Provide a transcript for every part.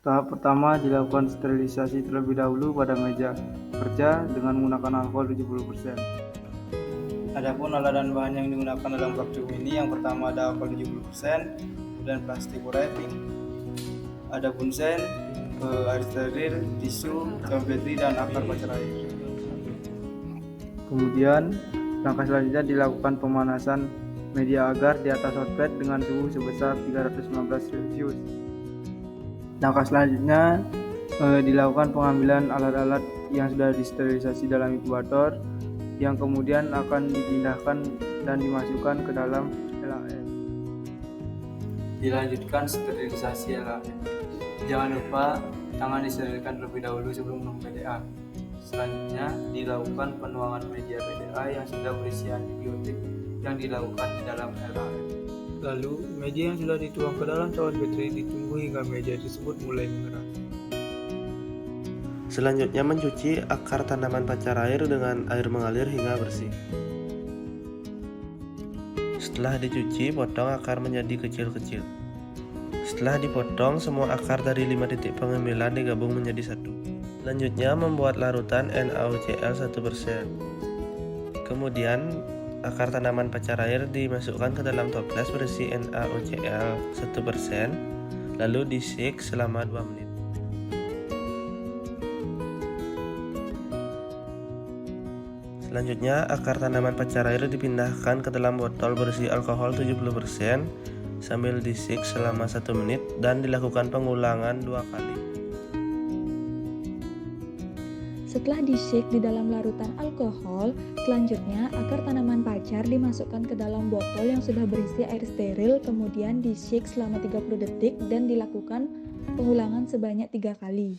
Tahap pertama dilakukan sterilisasi terlebih dahulu pada meja kerja dengan menggunakan alkohol 70%. Adapun alat dan bahan yang digunakan dalam praktikum ini, yang pertama ada alkohol 70%, kemudian plastik wrapping, ada bunsen, air steril, tisu, petri, dan akar pacar air. Kemudian langkah selanjutnya dilakukan pemanasan media agar di atas hotplate dengan suhu sebesar 319 Celcius. Langkah selanjutnya dilakukan pengambilan alat-alat yang sudah disterilisasi dalam inkubator, yang kemudian akan dipindahkan dan dimasukkan ke dalam LAF. Dilanjutkan sterilisasi LAF. Jangan lupa tangan disterilkan terlebih dahulu sebelum minum PDA. Selanjutnya dilakukan penuangan media PDA yang sudah berisi antibiotik yang dilakukan di dalam LAF. Lalu, media yang sudah dituang ke dalam cawan petri ditunggu hingga media tersebut mulai mengeras. Selanjutnya mencuci akar tanaman pacar air dengan air mengalir hingga bersih. Setelah dicuci, potong akar menjadi kecil-kecil. Setelah dipotong, semua akar dari 5 titik pengambilan digabung menjadi satu. Selanjutnya membuat larutan NaOCl 1%. Kemudian akar tanaman pacar air dimasukkan ke dalam toples berisi NaOCl 1%, lalu di-shake selama 2 menit. Selanjutnya, akar tanaman pacar air dipindahkan ke dalam botol berisi alkohol 70% sambil di-shake selama 1 menit dan dilakukan pengulangan 2 kali. Setelah di-shake di dalam larutan alkohol, selanjutnya akar tanaman pacar dimasukkan ke dalam botol yang sudah berisi air steril, kemudian di-shake selama 30 detik dan dilakukan pengulangan sebanyak 3 kali.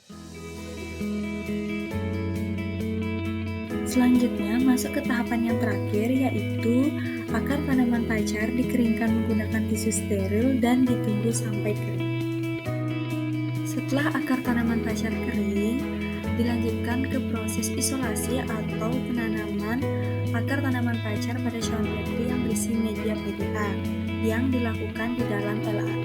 Selanjutnya masuk ke tahapan yang terakhir, yaitu akar tanaman pacar dikeringkan menggunakan tisu steril dan ditunggu sampai kering. Setelah akar tanaman pacar kering, dilanjutkan ke proses isolasi atau penanaman akar tanaman pacar pada cawan petri yang berisi media PDA yang dilakukan di dalam LAF.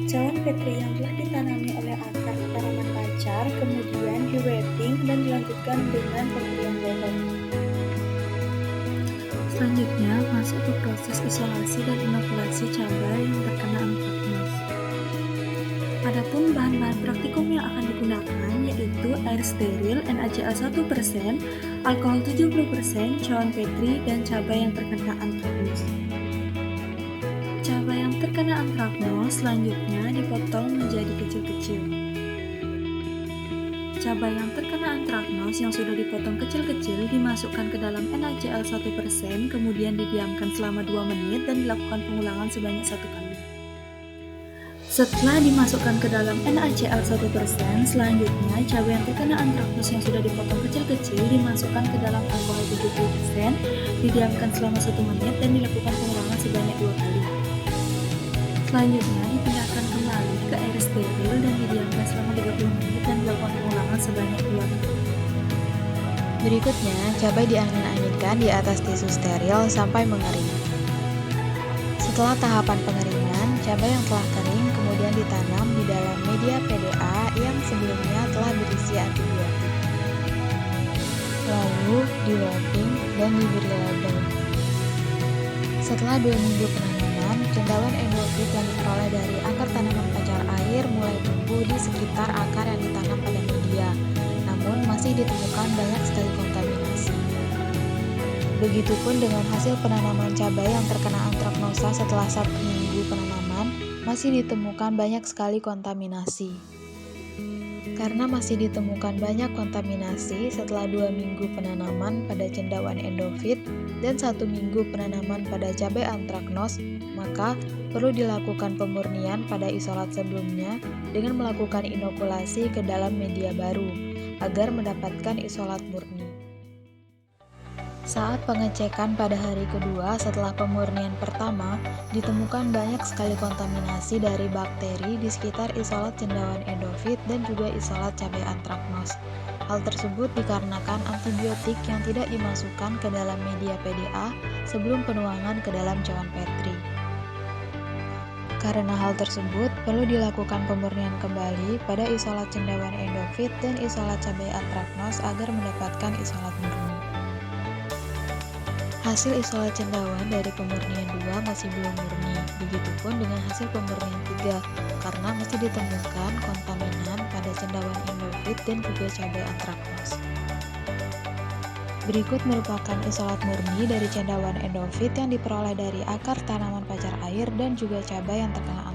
Cawan petri yang telah ditanami oleh akar tanaman pacar kemudian di-wrapping dan dilanjutkan dengan pemberian bobot. Selanjutnya masuk ke proses isolasi dan inokulasi cabai yang terkena antraknos. Adapun bahan-bahan praktikum yang akan digunakan yaitu air steril NaCl 1%, alkohol 70%, cawan petri, dan cabai yang terkena antraknos. Cabai yang terkena antraknos selanjutnya dipotong menjadi kecil-kecil. Cabai yang terkena antraknos yang sudah dipotong kecil-kecil dimasukkan ke dalam NaCl 1%, kemudian didiamkan selama 2 menit dan dilakukan pengulangan sebanyak 1 kali. Setelah dimasukkan ke dalam NaCl 1%, selanjutnya cabai yang terkena antraknos yang sudah dipotong kecil-kecil dimasukkan ke dalam alkohol 70%, didiamkan selama 1 menit dan dilakukan pengulangan sebanyak 2 kali. Selanjutnya dipindahkan kembali ke air steril dan didiamkan selama 30 menit dan dilakukan pengulangan sebanyak 2 kali. Berikutnya, cabai diangin-anginkan di atas tisu steril sampai mengering. Setelah tahapan pengeringan, cabai yang telah kering kemudian ditanam di dalam media PDA yang sebelumnya telah berisi antibiotik. Lalu di-wrapping dan diberi label. Setelah 2 minggu penanaman, cendawan endofit yang diperoleh dari akar tanaman pacar air mulai tumbuh di sekitar akar yang ditanam pada media, namun masih ditemukan banyak sekali kontaminasi. Begitupun dengan hasil penanaman cabai yang terkena antraknosa setelah 1 minggu penanaman, masih ditemukan banyak sekali kontaminasi. Karena masih ditemukan banyak kontaminasi setelah 2 minggu penanaman pada cendawan endofit dan 1 minggu penanaman pada cabai antraknos, maka perlu dilakukan pemurnian pada isolat sebelumnya dengan melakukan inokulasi ke dalam media baru, agar mendapatkan isolat murni. Saat pengecekan pada hari kedua setelah pemurnian pertama, ditemukan banyak sekali kontaminasi dari bakteri di sekitar isolat cendawan endofit dan juga isolat cabai antraknos. Hal tersebut dikarenakan antibiotik yang tidak dimasukkan ke dalam media PDA sebelum penuangan ke dalam cawan petri. Karena hal tersebut, perlu dilakukan pemurnian kembali pada isolat cendawan endofit dan isolat cabai antraknos agar mendapatkan isolat murni. Hasil isolat cendawan dari pemurnian 2 masih belum murni, begitupun dengan hasil pemurnian 3, karena masih ditemukan kontaminan pada cendawan endofit dan juga cabai antraknos. Berikut merupakan isolat murni dari cendawan endofit yang diperoleh dari akar tanaman pacar air dan juga cabai yang terkena